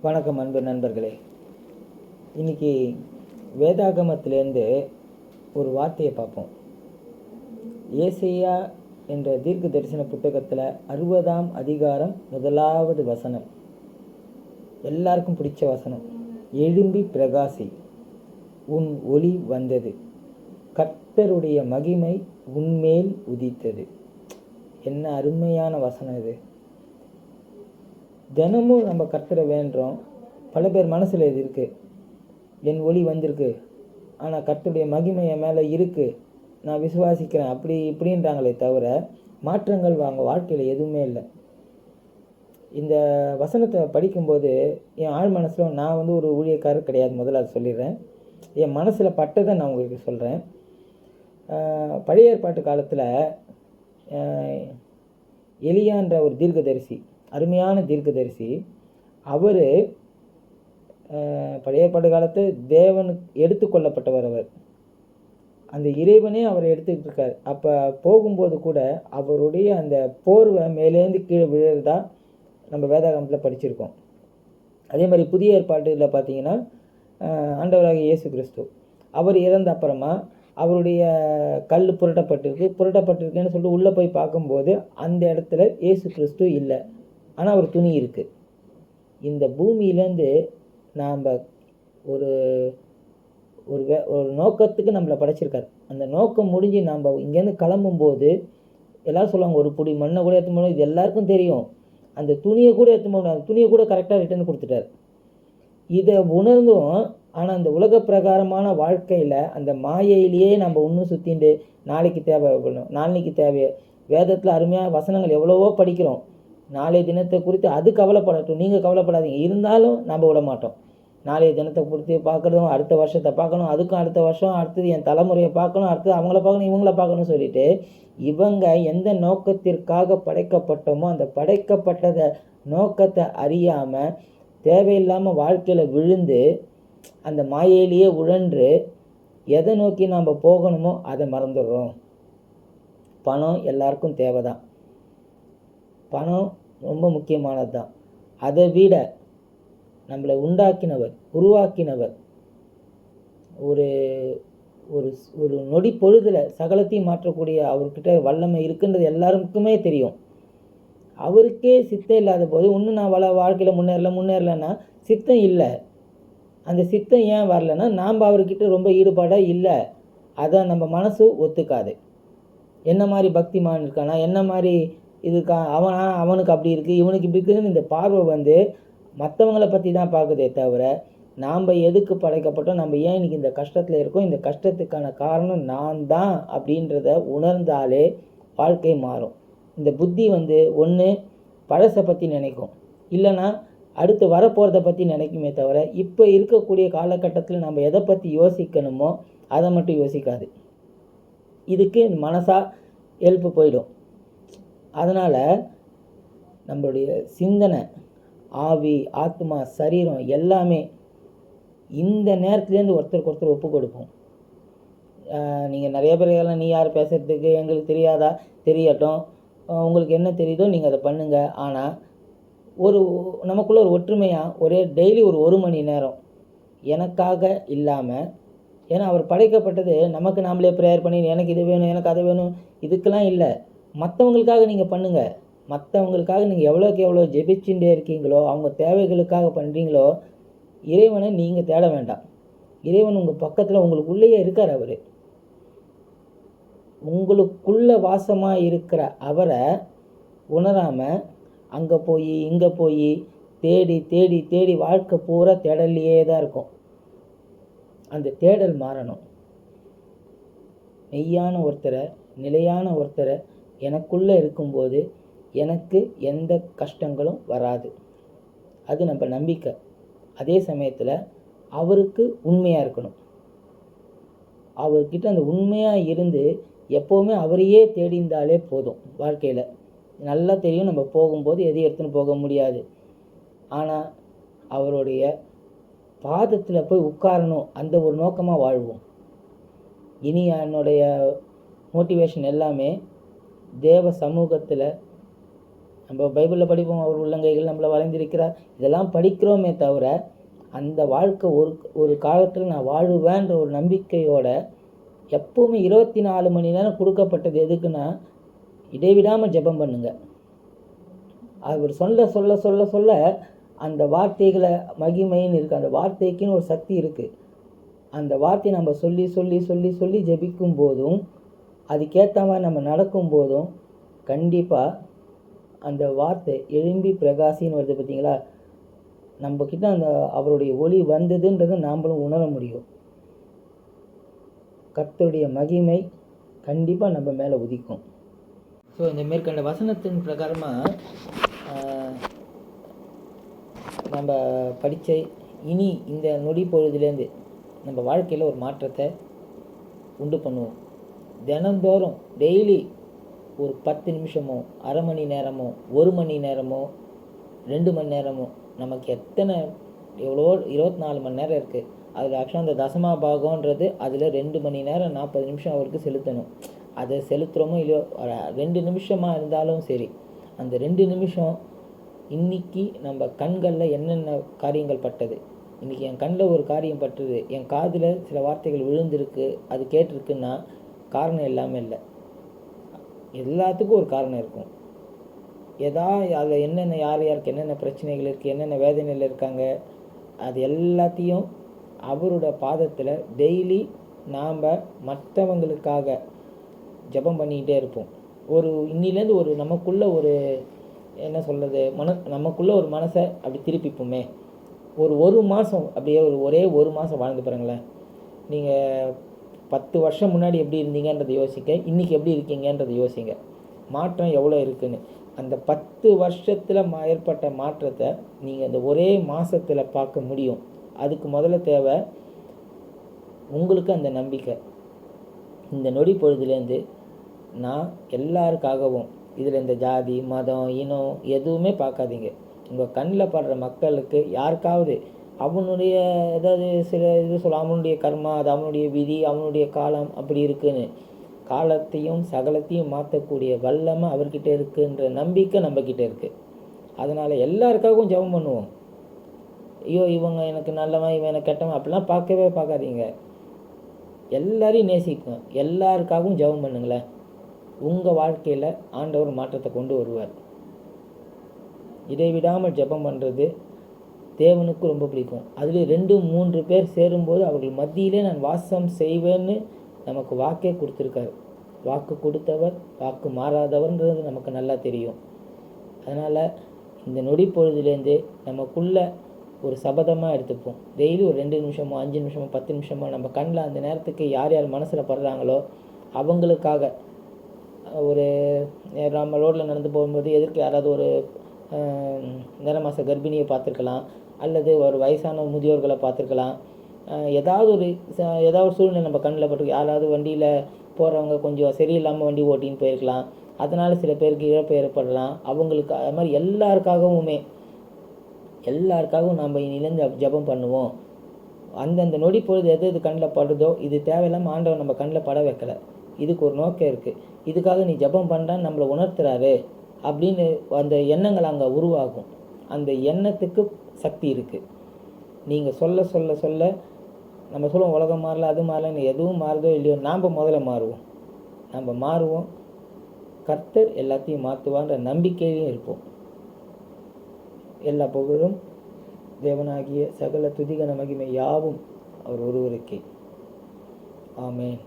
வணக்கம் அன்பு நண்பர்களே. இன்றைக்கி வேதாகமத்திலேருந்து ஒரு வார்த்தையை பார்ப்போம். ஏசையா என்ற தீர்க்க தரிசன புத்தகத்தில் 60ஆம் அதிகாரம் 1வது வசனம். எல்லாருக்கும் பிடிச்ச வசனம். எழும்பி பிரகாசி, உன் ஒளி வந்தது, கர்த்தருடைய மகிமை உன்மேல் உதித்தது. என்ன அருமையான வசனம் இது. தினமும் நம்ம கர்த்தரை வேண்டுறோம். பல பேர் மனசில் இது இருக்குது, என் ஒளி வந்திருக்கு, ஆனால் கர்த்தருடைய மகிமை என் மேலே இருக்குது, நான் விசுவாசிக்கிறேன், அப்படி இப்படின்றாங்களே தவிர மாற்றங்கள் அவங்க வாழ்க்கையில் எதுவுமே இல்லை. இந்த வசனத்தை படிக்கும்போது என் ஆழ் மனசில், நான் ஒரு ஊழியக்காரர் கிடையாது, முதல்ல அதை சொல்லிடுறேன். என் மனசில் பட்டதை நான் உங்களுக்கு சொல்கிறேன். பழைய ஏற்பாட்டு காலத்தில் எலியான்ற ஒரு தீர்க்கதரிசி, அருமையான தீர்க்கதரிசி. அவர் பழைய ஏற்பாட்டு காலத்து தேவனுக்கு எடுத்துக்கொள்ளப்பட்டவர். அவர் அந்த இறைவனே அவரை எடுத்துக்கிட்டு இருக்கார். அப்போ போகும்போது கூட அவருடைய அந்த போர்வை மேலேருந்து கீழே விழுறதா நம்ம வேதாகமத்தில் படிச்சிருக்கோம். அதே மாதிரி புதிய ஏற்பாட்டில் பார்த்தீங்கன்னா ஆண்டவராகிய இயேசு கிறிஸ்து அவர் இறந்த அப்புறமா அவருடைய கல் புரட்டப்பட்டிருக்குன்னு சொல்லிட்டு உள்ளே போய் பார்க்கும்போது அந்த இடத்துல இயேசு கிறிஸ்து இல்லை, ஆனால் ஒரு துணி இருக்குது. இந்த பூமியிலேருந்து நாம் ஒரு ஒரு ஒரு நோக்கத்துக்கு நம்மளை படைச்சிருக்காரு. அந்த நோக்கம் முடிஞ்சு நாம் இங்கேருந்து கிளம்பும்போது எல்லோரும் சொல்லுவாங்க, ஒரு புடி மண்ணை கூட எடுத்து போகணும், இது எல்லாருக்கும் தெரியும். அந்த துணியை கூட எடுத்து போகணும், அந்த துணியை கூட கரெக்டாக ரிட்டர்ன் கொடுத்துட்டார். இதை உணர்ந்தும் ஆனால் அந்த உலக பிரகாரமான வாழ்க்கையில் அந்த மாயையிலேயே நம்ம இன்னும் சுற்றிண்டு நாளைக்கு தேவைப்படணும், நாளைக்கு தேவை. வேதத்தில் அருமையான வசனங்கள் எவ்வளவோ படிக்கிறோம். நாளைய தினத்தை குறித்து அது கவலைப்படட்டும், நீங்கள் கவலைப்படாதீங்க. இருந்தாலும் நம்ம விட மாட்டோம். நாளைய தினத்தை குறித்து பார்க்குறதும், அடுத்த வருஷத்தை பார்க்கணும், அதுக்கும் அடுத்த வருஷம், அடுத்தது என் தலைமுறையை பார்க்கணும், அடுத்தது அவங்கள பார்க்கணும், இவங்கள பார்க்கணும்னு சொல்லிட்டு இவங்க எந்த நோக்கத்திற்காக படைக்கப்பட்டோமோ அந்த படைக்கப்பட்டதை நோக்கத்தை அறியாமல் தேவையில்லாமல் வாழ்க்கையில் விழுந்து அந்த மாயையிலேயே உழன்று எதை நோக்கி நாம் போகணுமோ அதை மறந்துடுறோம். பணம் எல்லாருக்கும் தேவை தான், பணம் ரொம்ப முக்கியமானது தான். அதை விட நம்மளை உண்டாக்கினவர், உருவாக்கினவர், ஒரு ஒரு ஒரு நொடி பொழுதில் சகலத்தையும் மாற்றக்கூடிய அவர்கிட்ட வல்லமை இருக்குன்றது எல்லாருக்குமே தெரியும். அவருக்கே சித்தம் இல்லாத போது இன்னும் நான் வாழ்க்கையில் முன்னேறலைன்னா சித்தம் இல்லை. அந்த சித்தம் ஏன் வரலைன்னா நாம் அவர்கிட்ட ரொம்ப ஈடுபாடாக இல்லை. அதை நம்ம மனசு ஒத்துக்காது. என்ன மாதிரி பக்திமான் இருக்கானா, என்ன மாதிரி இதுக்கா, அவனுக்கு அப்படி இருக்குது, இவனுக்கு இப்படி இருக்குதுன்னு இந்த பார்வை மற்றவங்களை பற்றி தான் பார்க்குதே தவிர நாம் எதுக்கு படைக்கப்பட்டோம், நம்ம ஏன் இன்றைக்கி இந்த கஷ்டத்தில் இருக்கோம், இந்த கஷ்டத்துக்கான காரணம் நான் தான் அப்படின்றத உணர்ந்தாலே வாழ்க்கை மாறும். இந்த புத்தி ஒன்று பழசை பற்றி நினைக்கும், இல்லைன்னா அடுத்து வரப்போகிறத பற்றி நினைக்குமே தவிர இப்போ இருக்கக்கூடிய காலகட்டத்தில் நம்ம எதை பற்றி யோசிக்கணுமோ அதை மட்டும் யோசிக்காது. இதுக்கு மனசாக எழுப்பு போயிடும். அதனால் நம்மளுடைய சிந்தனை, ஆவி, ஆத்மா, சரீரம் எல்லாமே இந்த நேரத்துலேருந்து ஒருத்தருக்கு ஒருத்தர் ஒப்பு கொடுப்போம். நீங்கள் நிறைய பேர் நீ யார் பேசுகிறதுக்கு, எங்களுக்கு தெரியாதா, தெரியட்டும், உங்களுக்கு என்ன தெரியுதோ நீங்கள் அதை பண்ணுங்கள். ஆனால் நமக்குள்ள ஒரு ஒற்றுமையாக ஒரே டெய்லி ஒரு மணி நேரம் எனக்காக இல்லாமல், ஏன்னா அவர் படைக்கப்பட்டது நமக்கு நாமளே ப்ரேயர் பண்ணி எனக்கு இது வேணும், எனக்கு அது வேணும், இதுக்கெல்லாம் இல்லை. மற்றவங்களுக்காக நீங்கள் பண்ணுங்கள். மற்றவங்களுக்காக நீங்கள் எவ்வளோக்கு எவ்வளோ ஜெபிச்சுட்டே இருக்கீங்களோ, அவங்க தேவைகளுக்காக பண்ணுறீங்களோ, இறைவனை நீங்கள் தேட வேண்டாம். இறைவன் உங்கள் பக்கத்தில் உங்களுக்குள்ளேயே இருக்கார். அவர் உங்களுக்குள்ள வாசமாக இருக்கிற அவரை உணராமல் அங்கே போய் இங்கே போய் தேடி தேடி தேடி வாழ்க்கை பூரா தேடலையே தான் இருக்கும். அந்த தேடல் மாறணும். மெய்யான ஒருத்தரை, நிலையான ஒருத்தரை எனக்குள்ளே இருக்கும்போது எனக்கு எந்த கஷ்டங்களும் வராது. அது நம்ம நம்பிக்கை. அதே சமயத்தில் அவருக்கு உண்மையாக இருக்கணும். அவர்கிட்ட அந்த உண்மையாக இருந்து எப்போவுமே அவரையே தேடிந்தாலே போதும். வாழ்க்கையில் நல்லா தெரியும், நம்ம போகும்போது எதையும் எடுத்துன்னு போக முடியாது. ஆனால் அவருடைய பாதத்தில் போய் உட்காரணும், அந்த ஒரு நோக்கமாக வாழ்வோம். இனி என்னுடைய மோட்டிவேஷன் எல்லாமே தேவ சமூகத்தில் நம்ம பைபிளில் படிப்போம், அவர் உள்ளங்கைகள் நம்மளை வளைந்திருக்கிறார், இதெல்லாம் படிக்கிறோமே தவிர அந்த வாழ்க்கை ஒரு காலத்தில் நான் வாழுவேன்ற ஒரு நம்பிக்கையோட எப்போவுமே 24 மணி நேரம் கொடுக்கப்பட்டது எதுக்குன்னா, இடைவிடாமல் ஜெபம் பண்ணுங்க. அவர் சொல்ல சொல்ல சொல்ல சொல்ல அந்த வார்த்தைகளை மகிமைன்னு இருக்குது, அந்த வார்த்தைக்குன்னு ஒரு சக்தி இருக்குது. அந்த வார்த்தையை நம்ம சொல்லி சொல்லி சொல்லி சொல்லி ஜெபிக்கும் போதும் அதுக்கேற்ற மாதிரி நம்ம நடக்கும் போதும் கண்டிப்பாக அந்த வார்த்தை எழும்பி பிரகாசின்னு வருது பார்த்தீங்களா, நம்மக்கிட்ட அந்த அவருடைய ஒளி வந்ததுன்றதை நாம்ளும் உணர முடியும். கர்த்தருடைய மகிமை கண்டிப்பாக நம்ம மேலே உதிக்கும். ஸோ இந்த மேற்கண்ட வசனத்தின் பிரகாரமாக நம்ம படித்த இனி இந்த நொடி பொழுதுலேருந்து நம்ம வாழ்க்கையில் ஒரு மாற்றத்தை உண்டு பண்ணுவோம். தினந்தோறும் டெய்லி ஒரு 10 நிமிஷமோ, அரை மணி நேரமோ, 1 மணி நேரமோ, 2 மணி நேரமோ, நமக்கு எவ்வளோ 24 மணி நேரம் இருக்குது. அதில் ஆக்சுவலாக அந்த தசமா பாகம்ன்றது அதில் 2 மணி நேரம் 40 நிமிஷம் அவருக்கு செலுத்தணும். அதை செலுத்துகிறோமோ இல்லையோ, 2 நிமிஷமாக இருந்தாலும் சரி, அந்த 2 நிமிஷம் இன்றைக்கி நம்ம கண்களில் என்னென்ன காரியங்கள் பட்டது, இன்றைக்கி என் கண்ணில் ஒரு காரியம் பட்டுது, என் காதில் சில வார்த்தைகள் விழுந்திருக்கு, அது கேட்டிருக்குன்னா காரணம் எல்லாமே இல்லை, எல்லாத்துக்கும் ஒரு காரணம் இருக்கும். அதில் என்னென்ன யார் யாருக்கு என்னென்ன பிரச்சனைகள் இருக்குது, என்னென்ன வேதனையில் இருக்காங்க, அது எல்லாத்தையும் அவரோட பாதத்தில் டெய்லி நாம் மற்றவங்களுக்காக ஜெபம் பண்ணிக்கிட்டே இருப்போம். இன்னிலேருந்து ஒரு நமக்குள்ளே ஒரு என்ன சொல்கிறது, நமக்குள்ளே ஒரு மனசை அப்படி திருப்பிப்போமே. ஒரு மாதம் அப்படியே ஒரே ஒரு மாதம் வாழ்ந்து பாருங்களேன். நீங்கள் 10 வருஷம் முன்னாடி எப்படி இருந்தீங்கன்றதை யோசிக்க, இன்றைக்கி எப்படி இருக்கீங்கன்றதை யோசிங்க, மாற்றம் எவ்வளோ இருக்குதுன்னு. அந்த 10 வருஷத்தில் ஏற்பட்ட மாற்றத்தை நீங்கள் அந்த ஒரே மாதத்தில் பார்க்க முடியும். அதுக்கு முதல்ல தேவை உங்களுக்கு அந்த நம்பிக்கை. இந்த நொடி பொழுதுலேருந்து நான் எல்லாருக்காகவும், இதில் இந்த ஜாதி மதம் இனம் எதுவுமே பார்க்காதீங்க. உங்கள் கண்ணில் படுற மக்களுக்கு யாருக்காவது அவனுடைய ஏதாவது சில இது சொல்ல, அவனுடைய கர்மா, அது அவனுடைய விதி, அவனுடைய காலம் அப்படி இருக்குன்னு, காலத்தையும் சகலத்தையும் மாற்றக்கூடிய வல்லமை அவர்கிட்ட இருக்குன்ற நம்பிக்கை நம்மக்கிட்ட இருக்குது. அதனால் எல்லாருக்காகவும் ஜெபம் பண்ணுவோம். ஐயோ இவங்க எனக்கு நல்லவன், இவன் எனக்கு கெட்டவன் அப்படிலாம் பார்க்காதீங்க. எல்லாரையும் நேசிக்கும், எல்லாருக்காகவும் ஜெபம் பண்ணுங்களேன். உங்கள் வாழ்க்கையில் ஆண்டவர் மாற்றத்தை கொண்டு வருவார். இடைவிடாமல் ஜெபம் பண்ணுறது தேவனுக்கு ரொம்ப பிடிக்கும். அதில் 2-3 பேர் சேரும்போது அவர்கள் மத்தியிலே நான் வாசம் செய்வேன்னு நமக்கு வாக்கே கொடுத்துருக்காரு. வாக்கு கொடுத்தவர் வாக்கு மாறாதவர்ன்றது நமக்கு நல்லா தெரியும். அதனால் இந்த நொடி பொழுதுலேருந்து நமக்குள்ளே ஒரு சபதமாக எடுத்துப்போம். டெய்லி ஒரு 2 நிமிஷமோ 5 நிமிஷமோ 10 நிமிஷமோ நம்ம கண்ணில் அந்த நேரத்துக்கு யார் யார் மனசில் படுறாங்களோ அவங்களுக்காக, ஒரு நம்ம ரோட்டில் நடந்து போகும்போது எதிர்க்கு யாராவது ஒரு நிறமாச கர்ப்பிணியை பார்த்துருக்கலாம், அல்லது ஒரு வயசான முதியோர்களை பார்த்துருக்கலாம். ஏதாவது ஒரு சூழ்நிலை நம்ம கண்ணில் பட்டு, யாராவது வண்டியில் போகிறவங்க கொஞ்சம் சரியில்லாமல் வண்டி ஓட்டின்னு போயிருக்கலாம், அதனால் சில பேருக்கு இழப்பு ஏற்படலாம். அவங்களுக்கு அது மாதிரி எல்லாருக்காகவும் நம்ம இனிலேருந்து ஜெபம் பண்ணுவோம். அந்தந்த நொடி பொழுது எது கண்ணில் படுதோ, இது தேவையில்லாமல் ஆண்டவர் நம்ம கண்ணில் பட வைக்கலை, இதுக்கு ஒரு நோக்கம் இருக்குது, இதுக்காக நீ ஜெபம் பண்ணுறான்னு நம்மளை உணர்த்துறாரு அப்படின்னு அந்த எண்ணங்கள் அங்கே உருவாகும். அந்த எண்ணத்துக்கு சக்தி இருக்குது. நீங்கள் சொல்ல சொல்ல சொல்ல நம்ம சொல்லுவோம் உலகம் மாறல, அது மாறலன்னு. எதுவும் மாறுதோ இல்லையோ, நாம் முதல்ல மாறுவோம். கர்த்தர் எல்லாத்தையும் மாற்றுவான்ற நம்பிக்கையிலையும் இருப்போம். எல்லா புகழும் தேவனாகிய சகல துதிகன மகிமை யாவும் அவர் ஒருவருக்கே. ஆமென்.